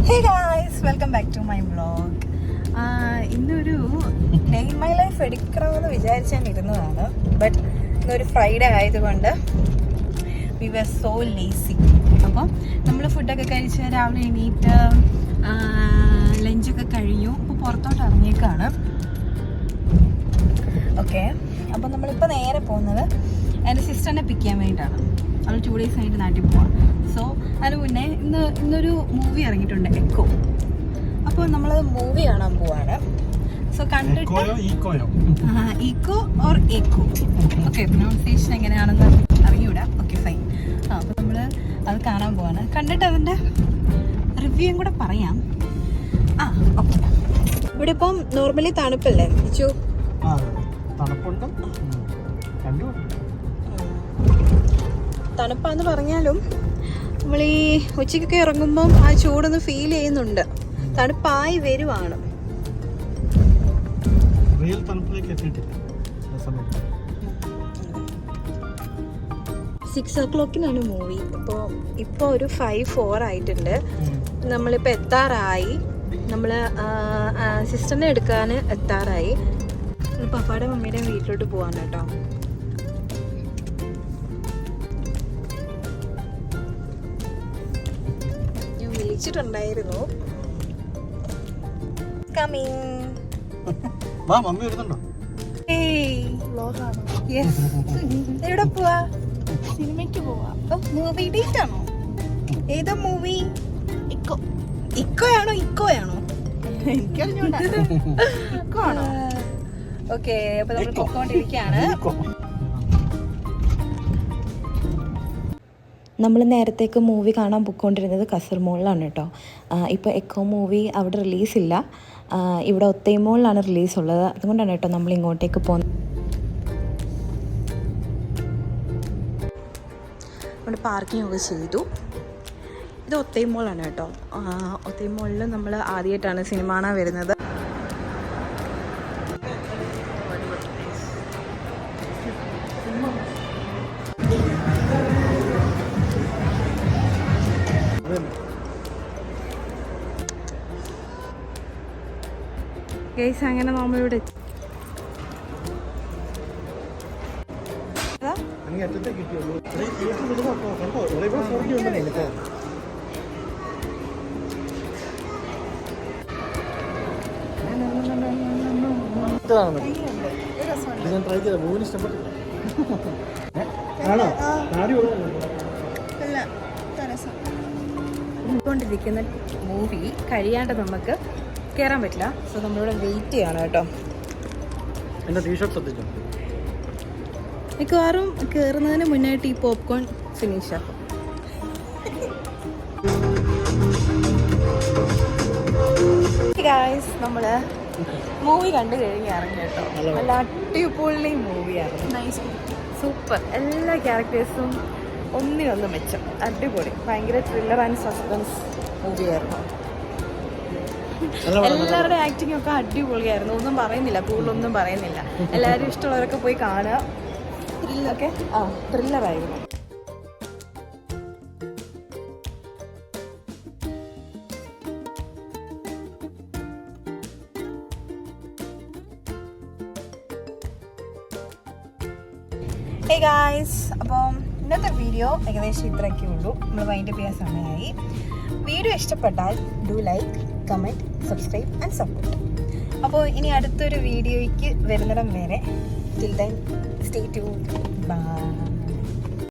Hey guys, welcome back to my vlog. ഇന്നൊരു day in my life എടുക്കണമെന്ന് വിചാരിച്ചാൽ ഇരുന്നതാണ്. ബട്ട് ഇന്നൊരു ഫ്രൈഡേ ആയതുകൊണ്ട് വി വർ സോ ലേസി. അപ്പം നമ്മൾ ഫുഡൊക്കെ കഴിച്ച് രാവിലെ എണീറ്റ് ലഞ്ചൊക്കെ കഴിഞ്ഞു. അപ്പോൾ പുറത്തോട്ട് ഇറങ്ങിയേക്കാണ്. ഓക്കെ, അപ്പം നമ്മളിപ്പോൾ നേരെ പോകുന്നത് എൻ്റെ സിസ്റ്ററിനെ പിക്ക് ചെയ്യാൻ വേണ്ടിയിട്ടാണ്. അവൾ 2 days കഴിഞ്ഞിട്ട് നാട്ടിൽ പോവാം. സോ അതിന് മുന്നേ ഇന്നൊരു മൂവി ഇറങ്ങിയിട്ടുണ്ട്, എക്കോ. അപ്പോൾ നമ്മൾ മൂവി കാണാൻ പോവാണ്. സോ കണ്ടിട്ട് eco or echo, okay, pronunciation എങ്ങനെയാണെന്ന് അറിഞ്ഞൂടാ. Okay, fine. അപ്പോൾ നമ്മൾ അത് കാണാൻ പോവാണ്. കണ്ടിട്ട് അതിൻ്റെ റിവ്യൂയും കൂടെ പറയാം. ഓക്കെ. ഇവിടെ ഇപ്പം നോർമലി തണുപ്പല്ലേ ഇച്ചു? തണുപ്പാന്ന് പറഞ്ഞാലും നമ്മൾ ഈ ഉച്ചയ്ക്കൊക്കെ ഇറങ്ങുമ്പം ആ ചൂടൊന്ന് ഫീൽ ചെയ്യുന്നുണ്ട്. തണുപ്പായി വരുവാണ്. 6 o'clock മൂവി. ഇപ്പോൾ ഒരു 5:04 ആയിട്ടുണ്ട്. നമ്മളിപ്പോൾ എത്താറായി. നമ്മൾ സിസ്റ്ററിനെ എടുക്കാൻ എത്താറായി. പപ്പാടെ മമ്മിയുടെ വീട്ടിലോട്ട് പോവാണ് കേട്ടോ. ഞാൻ വിളിച്ചിട്ടുണ്ടായിരുന്നു. എവിടെ പോവാ? സിനിമയ്ക്ക് പോവാ. മൂവി ഡേറ്റ് ആണോ? ഏതോ മൂവി? ഇക്കോയാണോ ഇക്കോയാണോ? എനിക്കറിഞ്ഞൂടാ. ഇക്കോ ആണോ? ഓക്കെ, അപ്പൊ നമ്മൾ പൊക്കോണ്ടിരിക്കുകയാണ്. നമ്മൾ നേരത്തേക്ക് മൂവി കാണാൻ പോയിക്കൊണ്ടിരുന്നത് കസർമോളിലാണ് കേട്ടോ. ഇപ്പോൾ എക്കോ മൂവി അവിടെ റിലീസില്ല. ഇവിടെ ഒത്തൈമോളിലാണ് റിലീസുള്ളത്. അതുകൊണ്ടാണ് കേട്ടോ നമ്മൾ ഇങ്ങോട്ടേക്ക് പോകുന്നത്. അവിടെ പാർക്കിംഗ് ഒക്കെ ചെയ്തു. ഇത് ഒത്തൈമോളാണ് കേട്ടോ. ഒത്തൈമോളിൽ നമ്മൾ ആദ്യമായിട്ടാണ് സിനിമ കാണാൻ വരുന്നത്. ഗൈസ്, അങ്ങനെ നമ്മളിവിടെ ിരിക്കുന്ന മൂവി കഴിയാണ്ട് നമുക്ക് കയറാൻ പറ്റില്ല. സോ നമ്മളിവിടെ വെയിറ്റ് ചെയ്യണം കേട്ടോ. മിക്കവാറും കയറുന്നതിന് മുന്നായിട്ട് ഈ പോപ്കോൺ ഫിനിഷ് ആക്കും. ഗായ്സ്, നമ്മള് മൂവി കണ്ടു കഴിഞ്ഞ് ഇറങ്ങി കേട്ടോ. നല്ല അടിപൊളി മൂവിയായിരുന്നു. സൂപ്പർ. എല്ലാ ക്യാരക്ടേഴ്സും ഒന്നിനൊന്നും മെച്ചം. അടിപൊളി. ഭയങ്കര ത്രില്ലർ ആൻഡ് സസ്പെൻസ് മൂവിയായിരുന്നു. എല്ലാവരുടെ ആക്ടിങ് ഒക്കെ അടിപൊളിയായിരുന്നു. ഒന്നും പറയുന്നില്ല, കൂടുതലൊന്നും പറയുന്നില്ല. എല്ലാവരും ഇഷ്ടമുള്ളവരൊക്കെ പോയി കാണുക. ത്രില്ലൊക്കെ ത്രില്ലറായിരുന്നു. ഹേ ഗായ്സ്, അപ്പം ഇന്നത്തെ വീഡിയോ ഏകദേശം ഇത്രയൊക്കെ ഉള്ളൂ. നമ്മൾ വൈൻഡപ്പ് ചെയ്യാൻ സമയമായി. വീഡിയോ ഇഷ്ടപ്പെട്ടാൽ do like, comment, subscribe and support. അപ്പോൾ ഇനി അടുത്തൊരു വീഡിയോയ്ക്ക് വരുന്നിടം വരെ till then stay tuned. By.